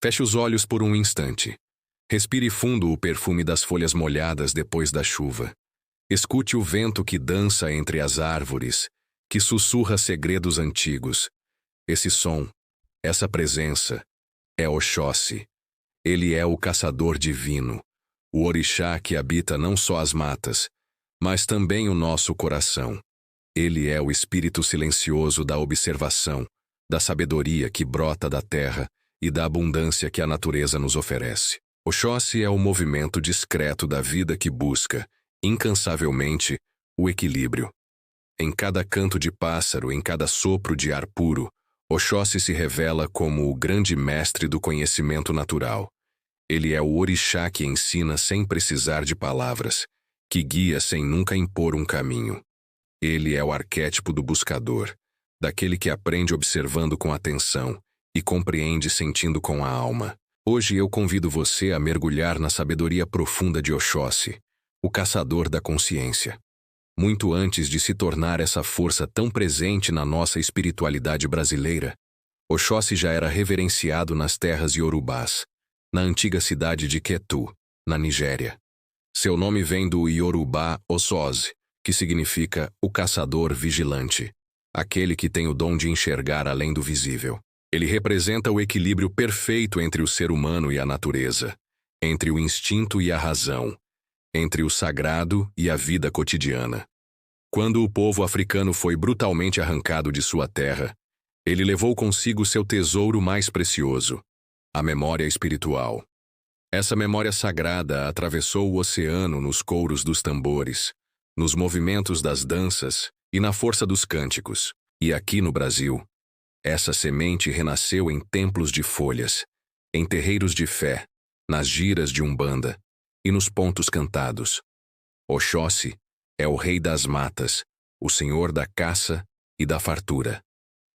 Feche os olhos por um instante. Respire fundo o perfume das folhas molhadas depois da chuva. Escute o vento que dança entre as árvores, que sussurra segredos antigos. Esse som, essa presença, é Oxóssi. Ele é o caçador divino, o orixá que habita não só as matas, mas também o nosso coração. Ele é o espírito silencioso da observação, da sabedoria que brota da terra e da abundância que a natureza nos oferece. Oxóssi é o movimento discreto da vida que busca, incansavelmente, o equilíbrio. Em cada canto de pássaro, em cada sopro de ar puro, Oxóssi se revela como o grande mestre do conhecimento natural. Ele é o orixá que ensina sem precisar de palavras, que guia sem nunca impor um caminho. Ele é o arquétipo do buscador, daquele que aprende observando com atenção e compreende sentindo com a alma. Hoje eu convido você a mergulhar na sabedoria profunda de Oxóssi, o caçador da consciência. Muito antes de se tornar essa força tão presente na nossa espiritualidade brasileira, Oxóssi já era reverenciado nas terras iorubás, na antiga cidade de Ketu, na Nigéria. Seu nome vem do iorubá Osozi, que significa o caçador vigilante, aquele que tem o dom de enxergar além do visível. Ele representa o equilíbrio perfeito entre o ser humano e a natureza, entre o instinto e a razão, entre o sagrado e a vida cotidiana. Quando o povo africano foi brutalmente arrancado de sua terra, ele levou consigo seu tesouro mais precioso, a memória espiritual. Essa memória sagrada atravessou o oceano nos couros dos tambores, nos movimentos das danças e na força dos cânticos. E aqui no Brasil, essa semente renasceu em templos de folhas, em terreiros de fé, nas giras de umbanda e nos pontos cantados. Oxóssi é o rei das matas, o senhor da caça e da fartura.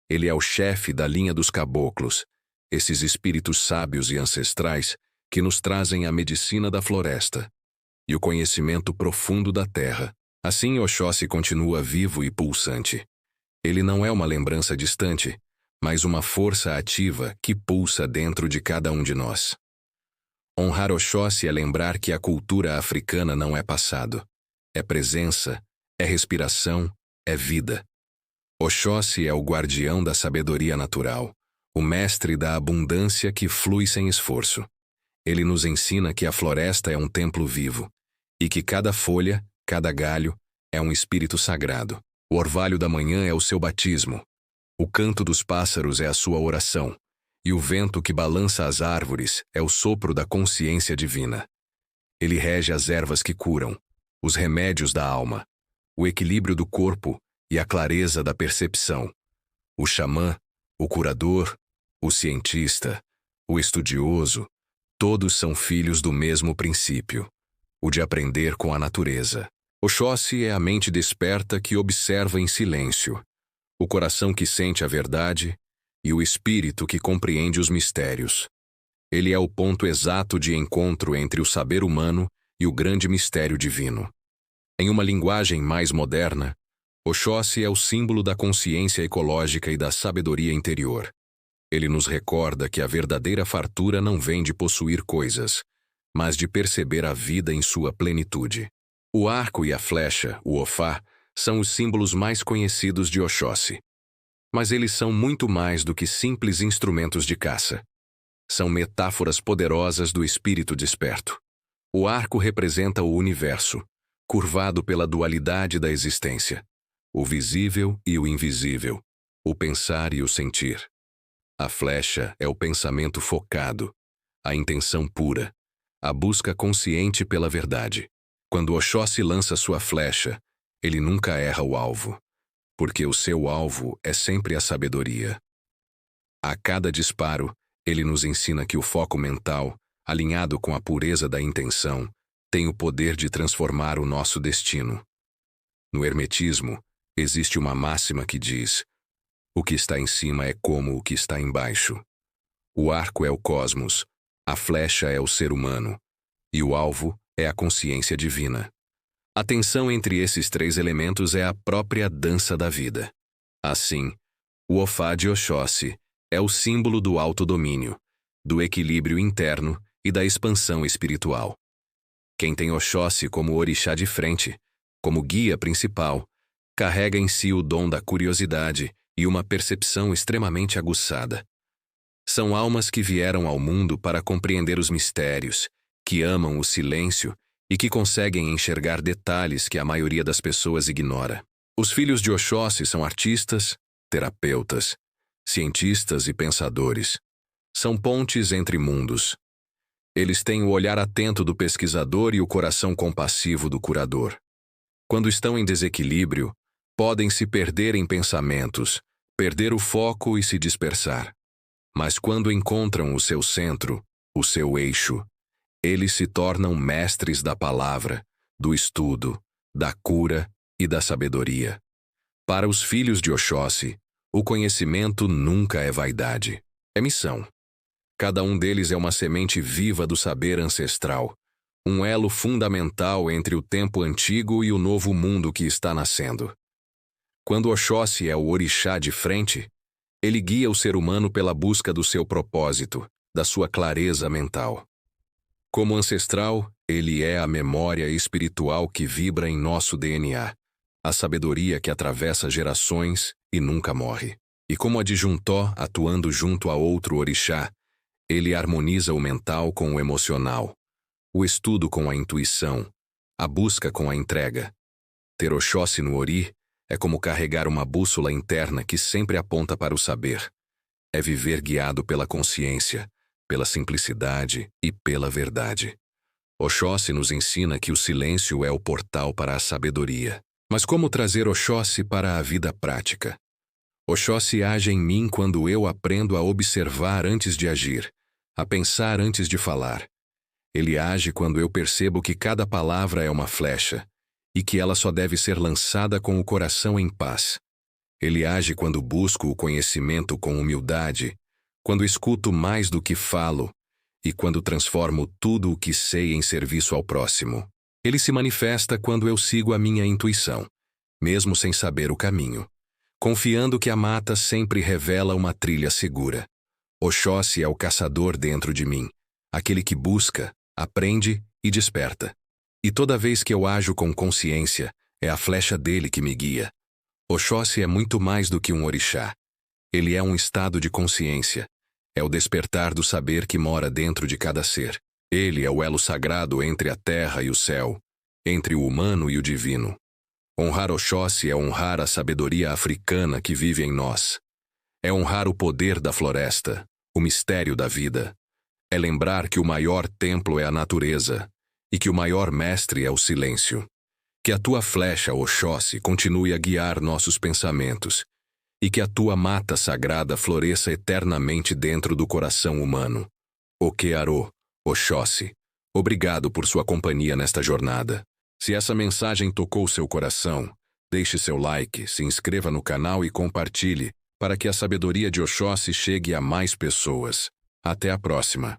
Ele é o chefe da linha dos caboclos, esses espíritos sábios e ancestrais que nos trazem a medicina da floresta e o conhecimento profundo da terra. Assim, Oxóssi continua vivo e pulsante. Ele não é uma lembrança distante, mas uma força ativa que pulsa dentro de cada um de nós. Honrar Oxóssi é lembrar que a cultura africana não é passado. É presença, é respiração, é vida. Oxóssi é o guardião da sabedoria natural, o mestre da abundância que flui sem esforço. Ele nos ensina que a floresta é um templo vivo, e que cada folha, cada galho, é um espírito sagrado. O orvalho da manhã é o seu batismo. O canto dos pássaros é a sua oração, e o vento que balança as árvores é o sopro da consciência divina. Ele rege as ervas que curam, os remédios da alma, o equilíbrio do corpo e a clareza da percepção. O xamã, o curador, o cientista, o estudioso, todos são filhos do mesmo princípio, o de aprender com a natureza. Oxóssi é a mente desperta que observa em silêncio, o coração que sente a verdade e o espírito que compreende os mistérios. Ele é o ponto exato de encontro entre o saber humano e o grande mistério divino. Em uma linguagem mais moderna, Oxóssi é o símbolo da consciência ecológica e da sabedoria interior. Ele nos recorda que a verdadeira fartura não vem de possuir coisas, mas de perceber a vida em sua plenitude. O arco e a flecha, o ofá, são os símbolos mais conhecidos de Oxóssi. Mas eles são muito mais do que simples instrumentos de caça. São metáforas poderosas do espírito desperto. O arco representa o universo, curvado pela dualidade da existência, o visível e o invisível, o pensar e o sentir. A flecha é o pensamento focado, a intenção pura, a busca consciente pela verdade. Quando Oxóssi lança sua flecha, ele nunca erra o alvo, porque o seu alvo é sempre a sabedoria. A cada disparo, ele nos ensina que o foco mental, alinhado com a pureza da intenção, tem o poder de transformar o nosso destino. No hermetismo, existe uma máxima que diz: o que está em cima é como o que está embaixo. O arco é o cosmos, a flecha é o ser humano, e o alvo é a consciência divina. A tensão entre esses três elementos é a própria dança da vida. Assim, o ofá de Oxóssi é o símbolo do autodomínio, do equilíbrio interno e da expansão espiritual. Quem tem Oxóssi como orixá de frente, como guia principal, carrega em si o dom da curiosidade e uma percepção extremamente aguçada. São almas que vieram ao mundo para compreender os mistérios, que amam o silêncio e que conseguem enxergar detalhes que a maioria das pessoas ignora. Os filhos de Oxóssi são artistas, terapeutas, cientistas e pensadores. São pontes entre mundos. Eles têm o olhar atento do pesquisador e o coração compassivo do curador. Quando estão em desequilíbrio, podem se perder em pensamentos, perder o foco e se dispersar. Mas quando encontram o seu centro, o seu eixo, eles se tornam mestres da palavra, do estudo, da cura e da sabedoria. Para os filhos de Oxóssi, o conhecimento nunca é vaidade, é missão. Cada um deles é uma semente viva do saber ancestral, um elo fundamental entre o tempo antigo e o novo mundo que está nascendo. Quando Oxóssi é o orixá de frente, ele guia o ser humano pela busca do seu propósito, da sua clareza mental. Como ancestral, ele é a memória espiritual que vibra em nosso DNA, a sabedoria que atravessa gerações e nunca morre. E como adjuntó atuando junto a outro orixá, ele harmoniza o mental com o emocional, o estudo com a intuição, a busca com a entrega. Ter Oxóssi no Ori é como carregar uma bússola interna que sempre aponta para o saber. É viver guiado pela consciência, pela simplicidade e pela verdade. Oxóssi nos ensina que o silêncio é o portal para a sabedoria. Mas como trazer Oxóssi para a vida prática? Oxóssi age em mim quando eu aprendo a observar antes de agir, a pensar antes de falar. Ele age quando eu percebo que cada palavra é uma flecha e que ela só deve ser lançada com o coração em paz. Ele age quando busco o conhecimento com humildade, quando escuto mais do que falo e quando transformo tudo o que sei em serviço ao próximo. Ele se manifesta quando eu sigo a minha intuição, mesmo sem saber o caminho, confiando que a mata sempre revela uma trilha segura. Oxóssi é o caçador dentro de mim, aquele que busca, aprende e desperta. E toda vez que eu ajo com consciência, é a flecha dele que me guia. Oxóssi é muito mais do que um orixá. Ele é um estado de consciência. É o despertar do saber que mora dentro de cada ser. Ele é o elo sagrado entre a terra e o céu, entre o humano e o divino. Honrar Oxóssi é honrar a sabedoria africana que vive em nós. É honrar o poder da floresta, o mistério da vida. É lembrar que o maior templo é a natureza e que o maior mestre é o silêncio. Que a tua flecha, Oxóssi, continue a guiar nossos pensamentos e que a tua mata sagrada floresça eternamente dentro do coração humano. Okearo, Oxóssi, obrigado por sua companhia nesta jornada. Se essa mensagem tocou seu coração, deixe seu like, se inscreva no canal e compartilhe para que a sabedoria de Oxóssi chegue a mais pessoas. Até a próxima.